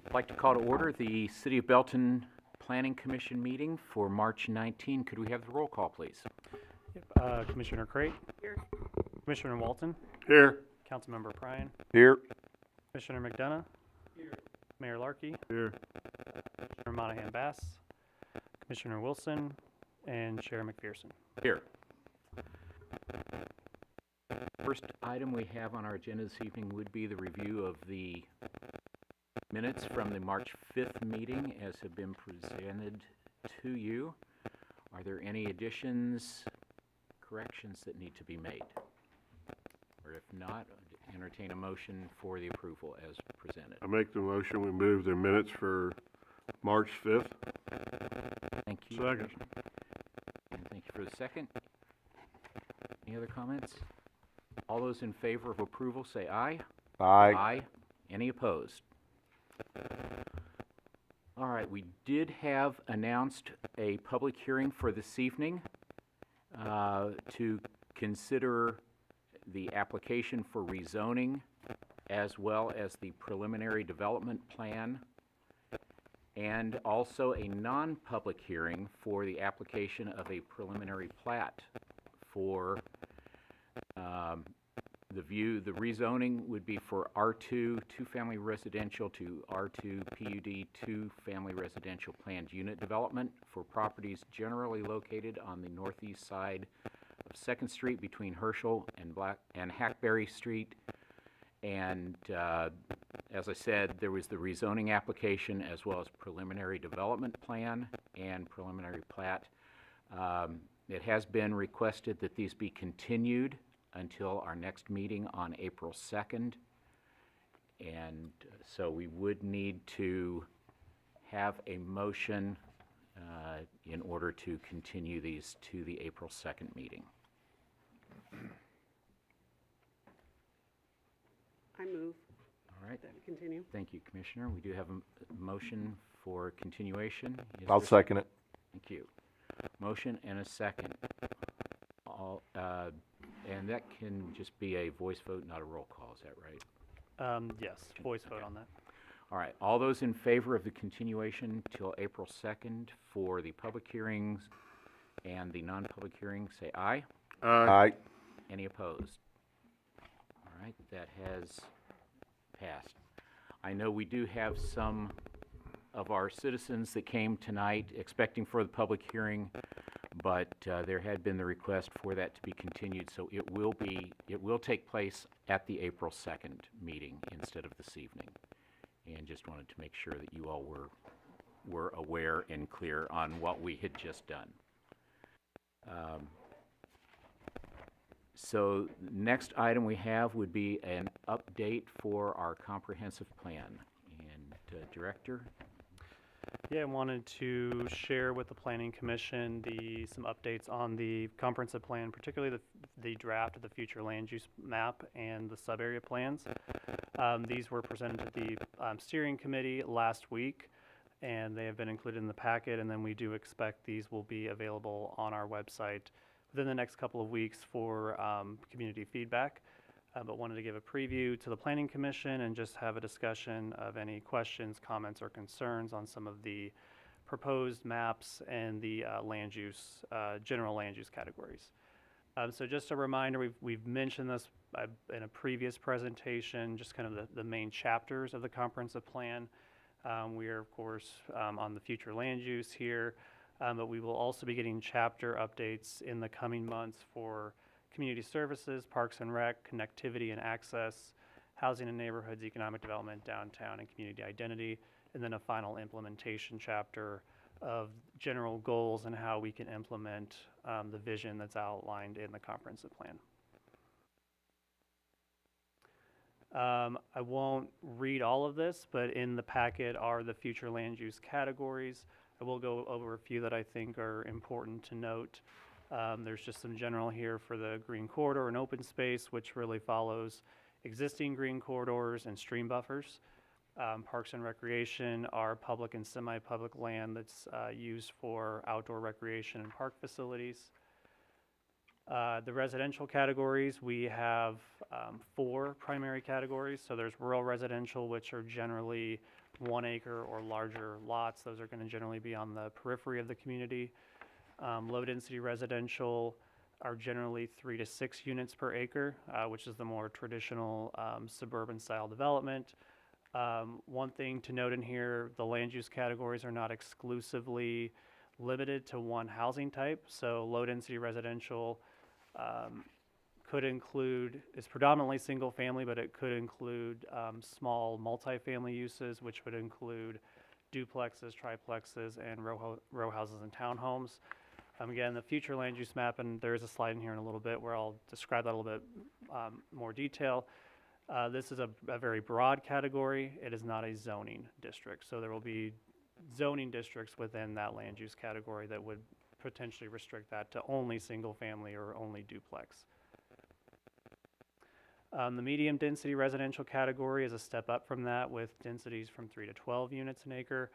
I'd like to call to order the City of Belton Planning Commission meeting for March 19. Could we have the roll call, please? Commissioner Crate. Here. Commissioner Walton. Here. Councilmember Prine. Here. Commissioner McDonough. Here. Mayor Larkey. Here. Commissioner Monahan Bass. Commissioner Wilson. And Chair McPherson. Here. First item we have on our agenda this evening would be the review of the minutes from the March 5th meeting as have been presented to you. Are there any additions, corrections that need to be made? Or if not, entertain a motion for the approval as presented. I make the motion we move the minutes for March 5th. Thank you. Second. And thank you for the second. Any other comments? All those in favor of approval say aye. Aye. Aye. Any opposed? All right, we did have announced a public hearing for this evening to consider the application for rezoning as well as the preliminary development plan, and also a non-public hearing for the application of a preliminary plat for the rezoning would be for R2 two-family residential to R2 PUD two-family residential planned unit development for properties generally located on the northeast side of 2nd Street between Herschel and Hackberry Street. And as I said, there was the rezoning application as well as preliminary development plan and preliminary plat. It has been requested that these be continued until our next meeting on April 2nd. And so we would need to have a motion in order to continue these to the April 2nd meeting. I move All right. that we continue. Thank you, Commissioner. We do have a motion for continuation. I'll second it. Thank you. Motion and a second. And that can just be a voice vote, not a roll call. Is that right? Yes, voice vote on that. All right. All those in favor of the continuation till April 2nd for the public hearings and the non-public hearings, say aye. Aye. Any opposed? All right. That has passed. I know we do have some of our citizens that came tonight expecting for the public hearing, but there had been the request for that to be continued, so it will take place at the April 2nd meeting instead of this evening. And just wanted to make sure that you all were aware and clear on what we had just done. So next item we have would be an update for our comprehensive plan. And Director? Yeah, I wanted to share with the Planning Commission some updates on the comprehensive plan, particularly the draft of the future land use map and the sub-area plans. These were presented to the steering committee last week, and they have been included in the packet, and then we do expect these will be available on our website within the next couple of weeks for community feedback. But wanted to give a preview to the Planning Commission and just have a discussion of any questions, comments, or concerns on some of the proposed maps and the land use, general land use categories. So just a reminder, we've mentioned this in a previous presentation, just kind of the main chapters of the comprehensive plan. We are, of course, on the future land use here, but we will also be getting chapter updates in the coming months for community services, parks and rec, connectivity and access, housing and neighborhoods, economic development, downtown, and community identity, and then a final implementation chapter of general goals and how we can implement the vision that's outlined in the comprehensive plan. I won't read all of this, but in the packet are the future land use categories. I will go over a few that I think are important to note. There's just some general here for the green corridor and open space, which really follows existing green corridors and stream buffers. Parks and recreation are public and semi-public land that's used for outdoor recreation and park facilities. The residential categories, we have 4 primary categories. So there's rural residential, which are generally 1 acre or larger lots. Those are going to generally be on the periphery of the community. Low density residential are generally 3 to 6 units per acre, which is the more traditional suburban style development. One thing to note in here, the land use categories are not exclusively limited to one housing type. So low density residential could include, is predominantly single family, but it could include small multifamily uses, which would include duplexes, triplexes, and row houses and townhomes. Again, the future land use map, and there is a slide in here in a little bit where I'll describe that a little bit more detail. This is a very broad category. It is not a zoning district. So there will be zoning districts within that land use category that would potentially restrict that to only single family or only duplex. The medium density residential category is a step up from that, with densities from 3 to 12 units an acre.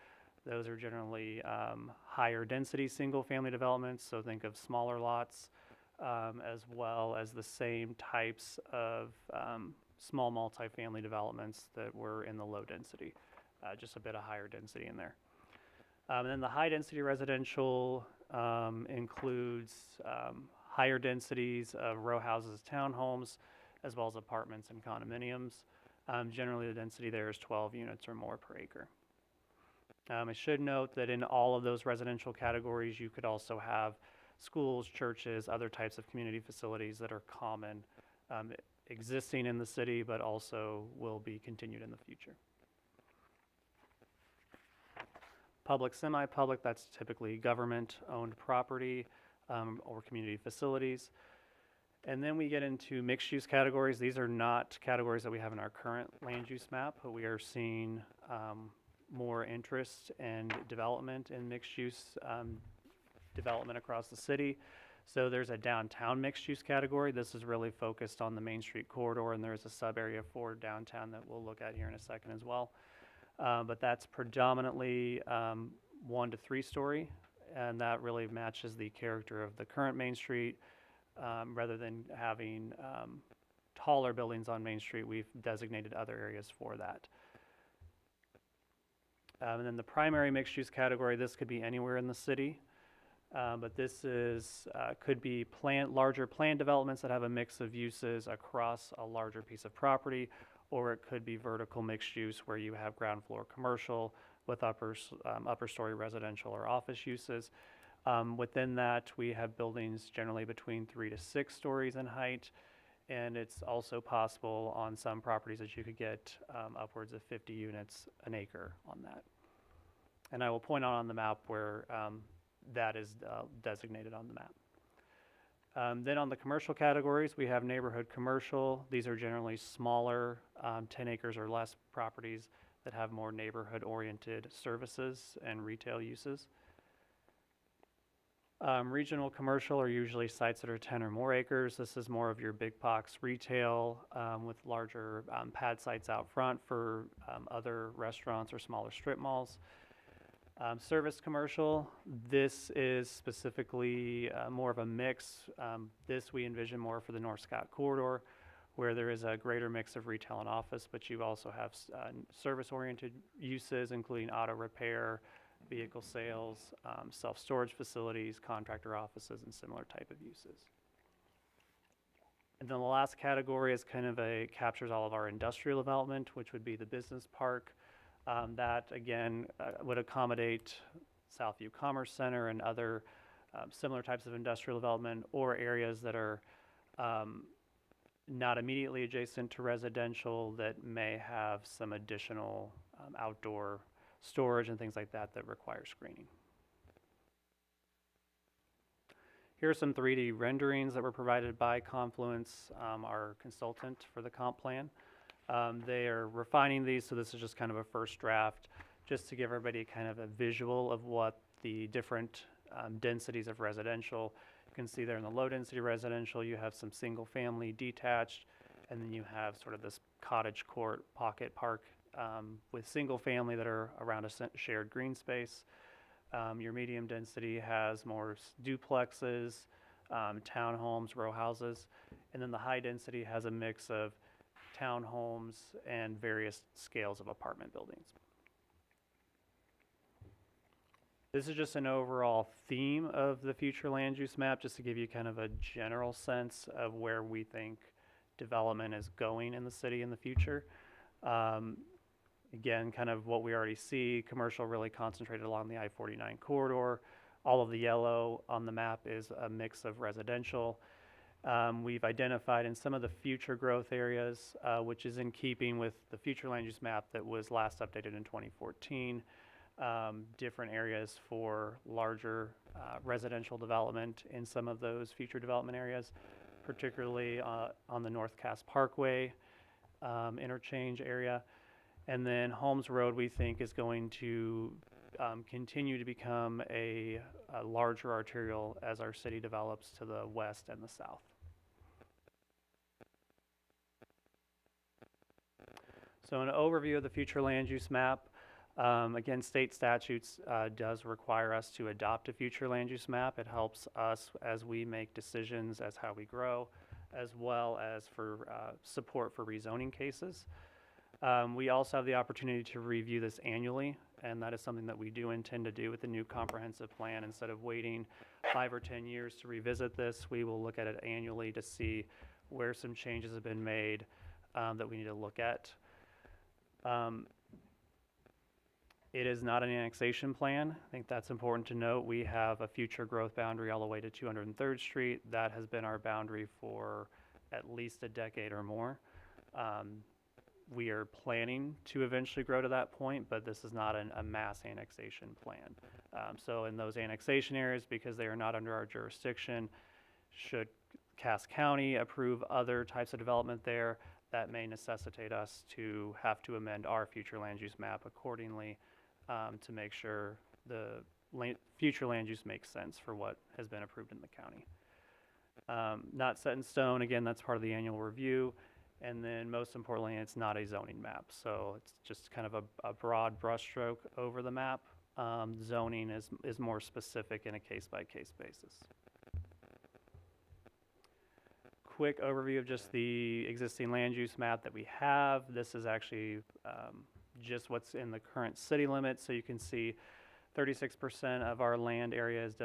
Those are generally higher density single family developments, so think of smaller lots, as well as the same types of small multifamily developments that were in the low density, just a bit of higher density in there. And then the high density residential includes higher densities of row houses, townhomes, as well as apartments and condominiums. Generally, the density there is 12 units or more per acre. I should note that in all of those residential categories, you could also have schools, churches, other types of community facilities that are common, existing in the city, but also will be continued in the future. Public, semi-public, that's typically government-owned property or community facilities. And then we get into mixed-use categories. These are not categories that we have in our current land use map, but we are seeing more interest and development in mixed-use development across the city. So there's a downtown mixed-use category. This is really focused on the Main Street corridor, and there's a sub-area for downtown that we'll look at here in a second as well. But that's predominantly 1 to 3 story, and that really matches the character of the current Main Street. Rather than having taller buildings on Main Street, we've designated other areas for that. And then the primary mixed-use category, this could be anywhere in the city, but this is could be larger planned developments that have a mix of uses across a larger piece of property, or it could be vertical mixed use where you have ground floor commercial with upper story residential or office uses. Within that, we have buildings generally between 3 to 6 stories in height, and it's also possible on some properties that you could get upwards of 50 units an acre on that. And I will point out on the map where that is designated on the map. Then on the commercial categories, we have neighborhood commercial. These are generally smaller, 10 acres or less properties that have more neighborhood-oriented services and retail uses. Regional commercial are usually sites that are 10 or more acres. This is more of your big box retail with larger pad sites out front for other restaurants or smaller strip malls. Service commercial, this is specifically more of a mix. This we envision more for the North Scott corridor, where there is a greater mix of retail and office, but you also have service-oriented uses, including auto repair, vehicle sales, self-storage facilities, contractor offices, and similar type of uses. And then the last category is kind of captures all of our industrial development, which would be the business park. That, again, would accommodate Southview Commerce Center and other similar types of industrial development, or areas that are not immediately adjacent to residential that may have some additional outdoor storage and things like that that require screening. Here are some 3D renderings that were provided by Confluence, our consultant for the comp plan. They are refining these, so this is just kind of a first draft, just to give everybody kind of a visual of what the different densities of residential. You can see there in the low density residential, you have some single family detached, and then you have sort of this cottage court pocket park with single family that are around a shared green space. Your medium density has more duplexes, townhomes, row houses. And then the high density has a mix of townhomes and various scales of apartment buildings. This is just an overall theme of the future land use map, just to give you kind of a general sense of where we think development is going in the city in the future. Again, kind of what we already see, commercial really concentrated along the I-49 corridor. All of the yellow on the map is a mix of residential. We've identified in some of the future growth areas, which is in keeping with the future land use map that was last updated in 2014, different areas for larger residential development in some of those future development areas, particularly on the North Cass Parkway interchange area. And then Holmes Road, we think, is going to continue to become a larger arterial as our city develops to the west and the south. So an overview of the future land use map. Again, state statutes does require us to adopt a future land use map. It helps us as we make decisions as how we grow, as well as for support for rezoning cases. We also have the opportunity to review this annually, and that is something that we do intend to do with the new comprehensive plan. Instead of waiting 5 or 10 years to revisit this, we will look at it annually to see where some changes have been made that we need to look at. It is not an annexation plan. I think that's important to note. We have a future growth boundary all the way to 203rd Street. That has been our boundary for at least a decade or more. We are planning to eventually grow to that point, but this is not a mass annexation plan. So in those annexation areas, because they are not under our jurisdiction, should Cass County approve other types of development there, that may necessitate us to have to amend our future land use map accordingly to make sure the future land use makes sense for what has been approved in the county. Not set in stone, again, that's part of the annual review. And then most importantly, it's not a zoning map. So it's just kind of a broad brushstroke over the map. Zoning is more specific in a case-by-case basis. Quick overview of just the existing land use map that we have. This is actually just what's in the current city limits. So you can see 36% of our land area is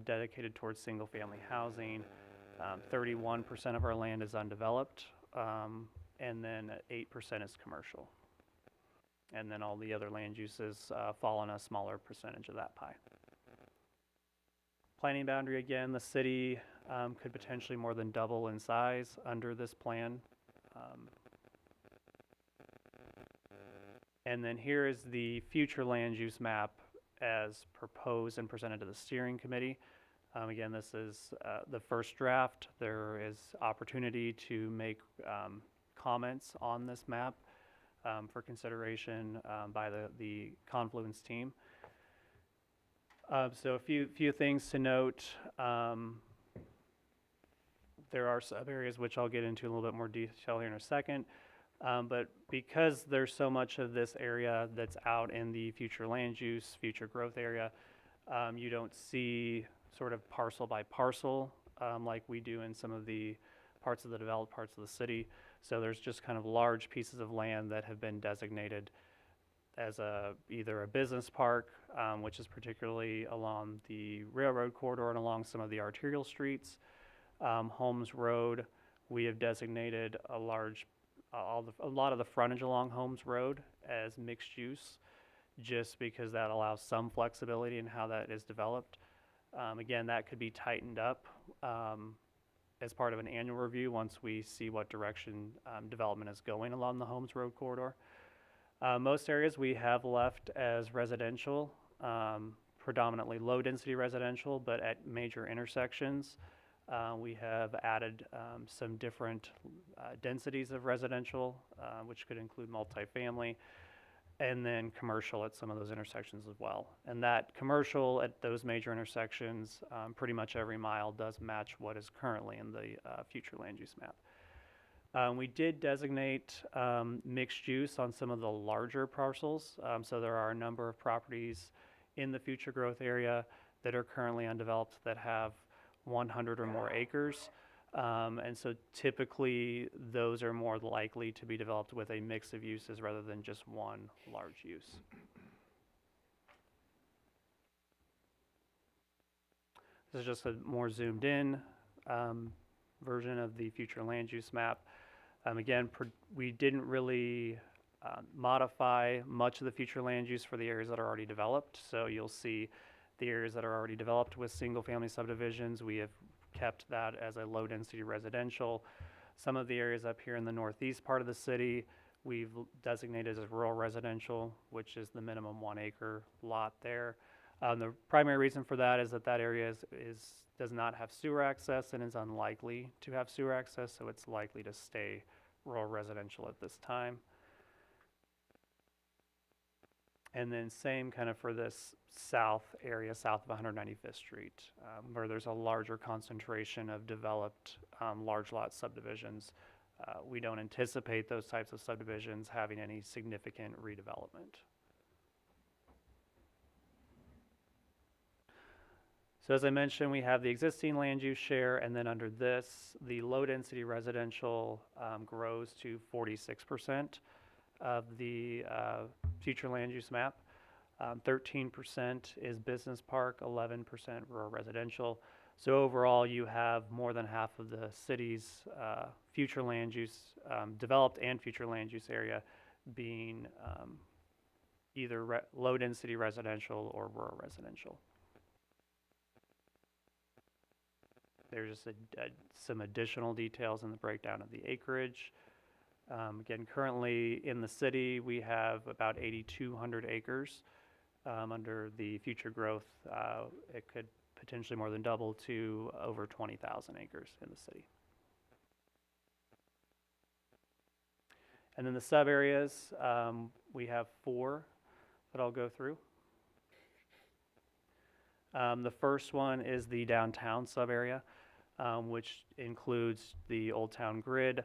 dedicated towards single-family housing. 31% of our land is undeveloped. And then 8% is commercial. And then all the other land uses fall on a smaller percentage of that pie. Planning boundary, again, the city could potentially more than double in size under this plan. And then here is the future land use map as proposed and presented to the steering committee. Again, this is the first draft. There is opportunity to make comments on this map for consideration by the Confluence team. So a few things to note. There are sub areas which I'll get into a little bit more detail here in a second. But because there's so much of this area that's out in the future land use, future growth area, you don't see sort of parcel by parcel like we do in some of the parts of the developed parts of the city. So there's just kind of large pieces of land that have been designated as either a business park, which is particularly along the railroad corridor and along some of the arterial streets. Holmes Road, we have designated a lot of the frontage along Holmes Road as mixed use, just because that allows some flexibility in how that is developed. Again, that could be tightened up as part of an annual review once we see what direction development is going along the Holmes Road corridor. Most areas we have left as residential, predominantly low density residential, but at major intersections, we have added some different densities of residential, which could include multifamily, and then commercial at some of those intersections as well. And that commercial at those major intersections, pretty much every mile does match what is currently in the future land use map. We did designate mixed use on some of the larger parcels. So there are a number of properties in the future growth area that are currently undeveloped that have 100 or more acres. And so typically those are more likely to be developed with a mix of uses rather than just one large use. This is just a more zoomed in version of the future land use map. Again, we didn't really modify much of the future land use for the areas that are already developed. So you'll see the areas that are already developed with single family subdivisions. We have kept that as a low density residential. Some of the areas up here in the northeast part of the city, we've designated as rural residential, which is the minimum 1 acre lot there. The primary reason for that is that that area does not have sewer access and is unlikely to have sewer access, so it's likely to stay rural residential at this time. And then same kind of for this south area, south of 195th Street, where there's a larger concentration of developed large lot subdivisions. We don't anticipate those types of subdivisions having any significant redevelopment. So as I mentioned, we have the existing land use share, and then under this, the low density residential grows to 46% of the future land use map. 13% is business park, 11% rural residential. So overall, you have more than half of the city's future land use, developed and future land use area being either low density residential or rural residential. There's just some additional details in the breakdown of the acreage. Again, currently in the city, we have about 8,200 acres. Under the future growth, it could potentially more than double to over 20,000 acres in the city. And then the sub areas, we have 4 that I'll go through. The first one is the downtown sub area, which includes the Old Town Grid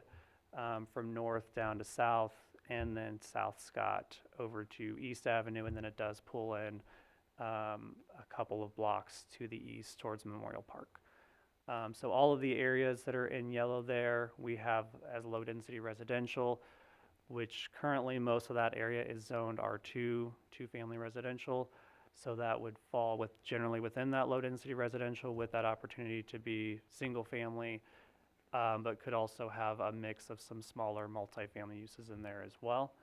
from north down to south, and then South Scott over to East Avenue, and then it does pull in a couple of blocks to the east towards Memorial Park. So all of the areas that are in yellow there, we have as low density residential, which currently most of that area is zoned R2, 2-family residential. So that would fall generally within that low density residential with that opportunity to be single family, but could also have a mix of some smaller multifamily uses in there as well.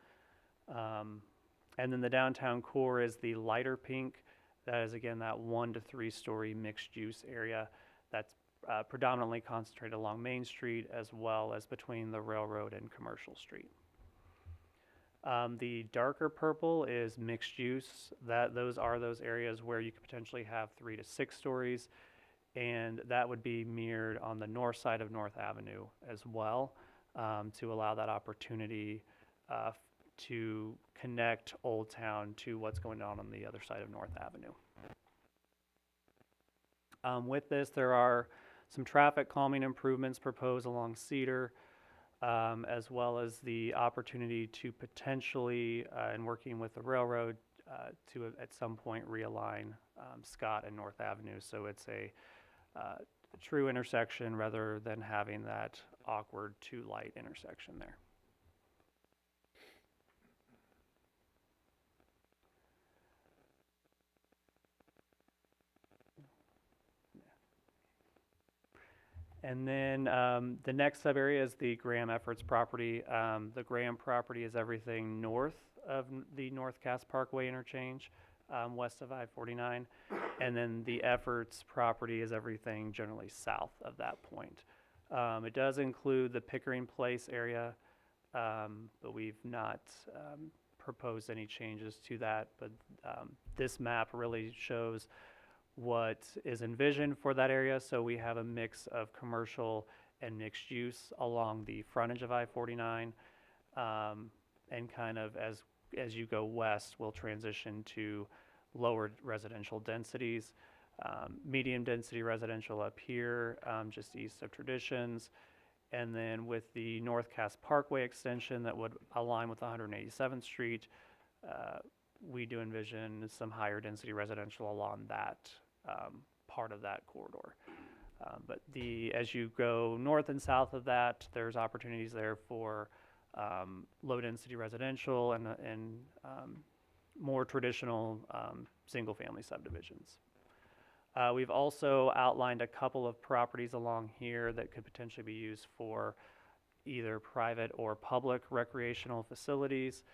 And then the downtown core is the lighter pink. That is again that 1 to 3 story mixed use area that's predominantly concentrated along Main Street as well as between the Railroad and Commercial Street. The darker purple is mixed use. Those are those areas where you could potentially have 3 to 6 stories, and that would be mirrored on the north side of North Avenue as well, to allow that opportunity to connect Old Town to what's going on the other side of North Avenue. With this, there are some traffic calming improvements proposed along Cedar, as well as the opportunity to potentially, in working with the railroad, to at some point realign Scott and North Avenue. So it's a true intersection rather than having that awkward 2-light intersection there. And then the next sub area is the Graham Efforts property. The Graham property is everything north of the North Cass Parkway interchange, west of I-49. And then the Efforts property is everything generally south of that point. It does include the Pickering Place area, but we've not proposed any changes to that. But this map really shows what is envisioned for that area. So we have a mix of commercial and mixed use along the frontage of I-49, and kind of as you go west, we'll transition to lower residential densities, medium density residential up here, just east of Traditions, and then with the North Cass Parkway extension that would align with 187th Street, we do envision some higher density residential along that part of that corridor. But as you go north and south of that, there's opportunities there for low-density residential and more traditional single-family subdivisions. We've also outlined a couple of properties along here that could potentially be used for either private or public recreational facilities.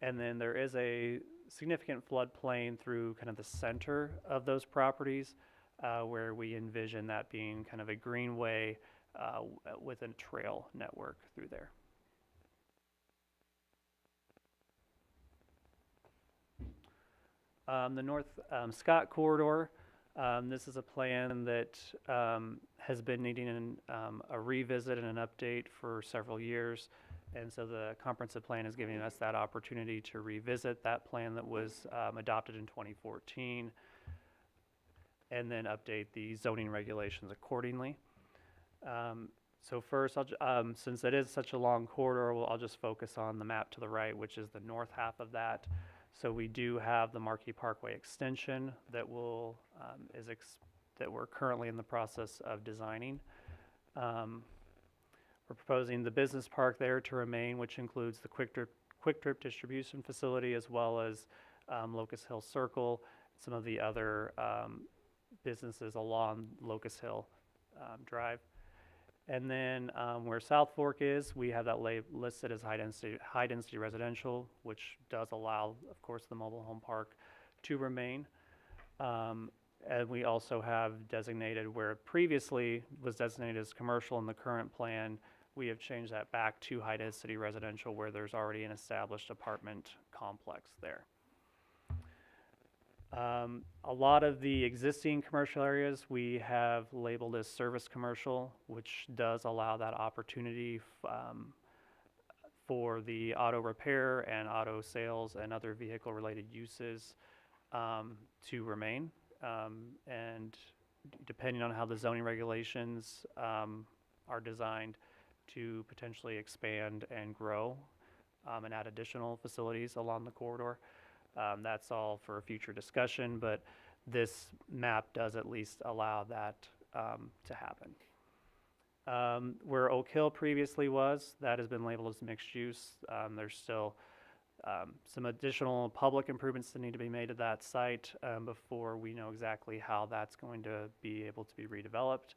And then there is a significant floodplain through kind of the center of those properties where we envision that being kind of a greenway with a trail network through there. The North Scott Corridor, this is a plan that has been needing a revisit and an update for several years. And so the comprehensive plan is giving us that opportunity to revisit that plan that was adopted in 2014 and then update the zoning regulations accordingly. So first, since it is such a long corridor, I'll just focus on the map to the right, which is the north half of that. So we do have the Marquee Parkway extension that that we're currently in the process of designing. We're proposing the business park there to remain, which includes the quick trip distribution facility as well as Locust Hill Circle, some of the other businesses along Locust Hill Drive. And then where South Fork is, we have that listed as high density residential, which does allow, of course, the mobile home park to remain. And we also have designated where it previously was designated as commercial in the current plan. We have changed that back to high density residential where there's already an established apartment complex there. A lot of the existing commercial areas we have labeled as service commercial, which does allow that opportunity for the auto repair and auto sales and other vehicle related uses to remain. And depending on how the zoning regulations are designed to potentially expand and grow and add additional facilities along the corridor. That's all for a future discussion, but this map does at least allow that to happen. Where Oak Hill previously was, that has been labeled as mixed use. There's still some additional public improvements that need to be made at that site before we know exactly how that's going to be able to be redeveloped.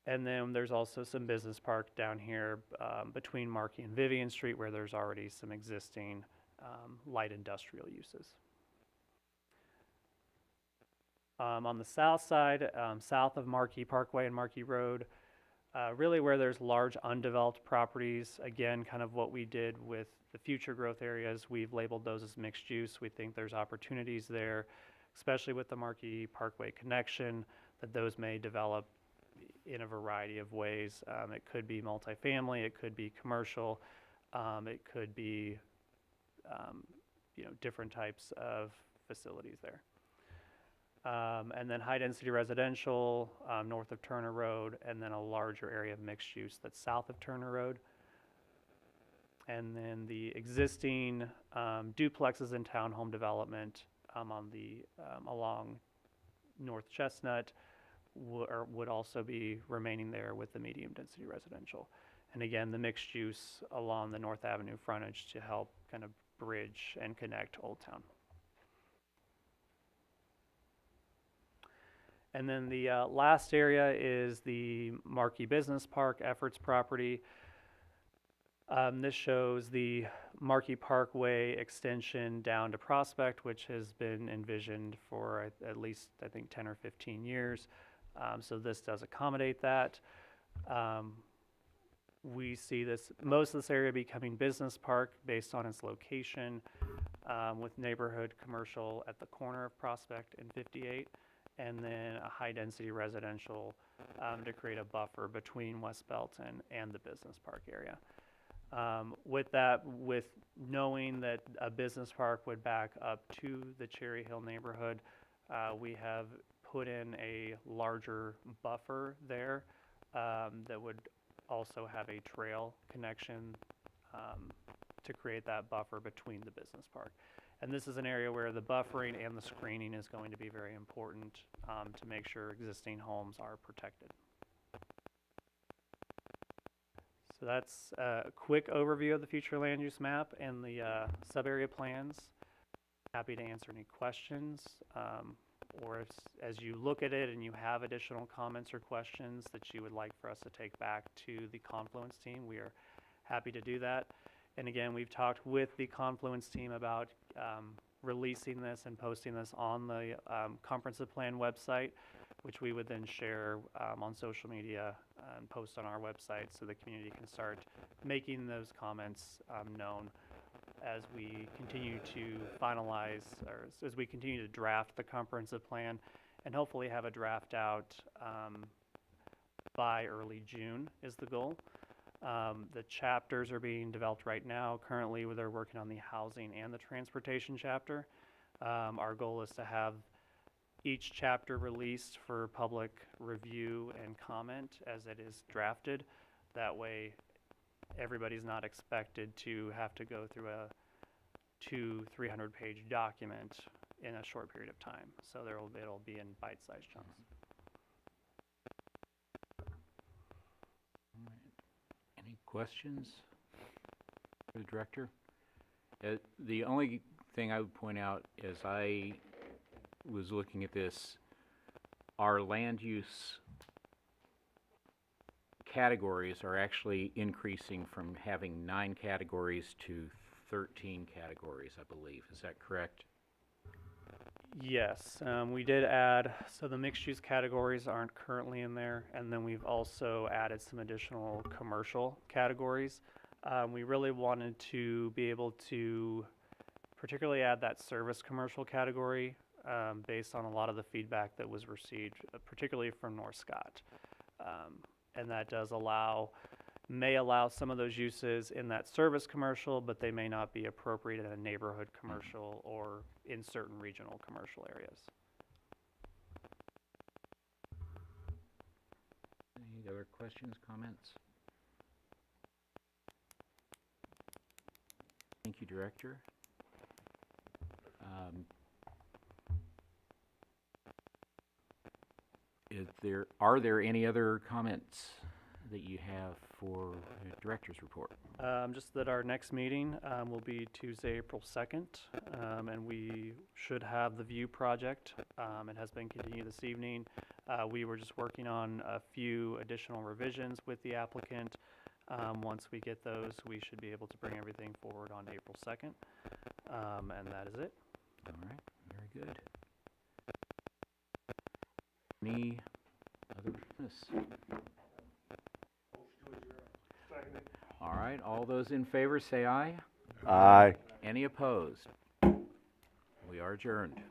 And then there's also some business park down here between Marquee and Vivian Street where there's already some existing light industrial uses. On the south side, south of Marquee Parkway and Marquee Road, really where there's large undeveloped properties, again, kind of what we did with the future growth areas, we've labeled those as mixed use. We think there's opportunities there, especially with the Marquee Parkway connection, that those may develop in a variety of ways. It could be multifamily, it could be commercial, it could be different types of facilities there. And then high density residential north of Turner Road, and then a larger area of mixed use that's south of Turner Road. And then the existing duplexes and townhome development along North Chestnut would also be remaining there with the medium density residential. And again, the mixed use along the North Avenue frontage to help kind of bridge and connect Old Town. And then the last area is the Marquee Business Park Efforts property. This shows the Marquee Parkway extension down to Prospect, which has been envisioned for at least, I think, 10 or 15 years. So this does accommodate that. We see most of this area becoming business park based on its location, with neighborhood commercial at the corner of Prospect and 58, and then a high density residential to create a buffer between West Belton and the business park area. With knowing that a business park would back up to the Cherry Hill neighborhood, we have put in a larger buffer there that would also have a trail connection to create that buffer between the business park. And this is an area where the buffering and the screening is going to be very important to make sure existing homes are protected. So that's a quick overview of the future land use map and the sub-area plans. Happy to answer any questions, or if, as you look at it and you have additional comments or questions that you would like for us to take back to the Confluence team, we are happy to do that. And again, we've talked with the Confluence team about releasing this and posting this on the comprehensive plan website, which we would then share on social media and post on our website so the community can start making those comments known as we continue to finalize, or as we continue to draft the comprehensive plan, and hopefully have a draft out by early June is the goal. The chapters are being developed right now. Currently, they're working on the housing and the transportation chapter. Our goal is to have each chapter released for public review and comment as it is drafted. That way, everybody's not expected to have to go through a 200-300 page document in a short period of time. So it'll be in bite-sized chunks. Any questions for the director? The only thing I would point out as I was looking at this, our land use categories are actually increasing from having 9 categories to 13 categories, I believe. Is that correct? Yes, we did add, so the mixed-use categories aren't currently in there, and then we've also added some additional commercial categories. We really wanted to be able to particularly add that service commercial category based on a lot of the feedback that was received, particularly from North Scott. And that does may allow some of those uses in that service commercial, but they may not be appropriate in a neighborhood commercial or in certain regional commercial areas. Any other questions, comments? Thank you, Director. Are there any other comments that you have for the Director's report? Just that our next meeting will be Tuesday, April 2nd, and we should have the view project. It has been continued this evening. We were just working on a few additional revisions with the applicant. Once we get those, we should be able to bring everything forward on April 2nd, and that is it. All right, very good. Any other business? All right, all those in favor say aye. Aye. Any opposed? We are adjourned.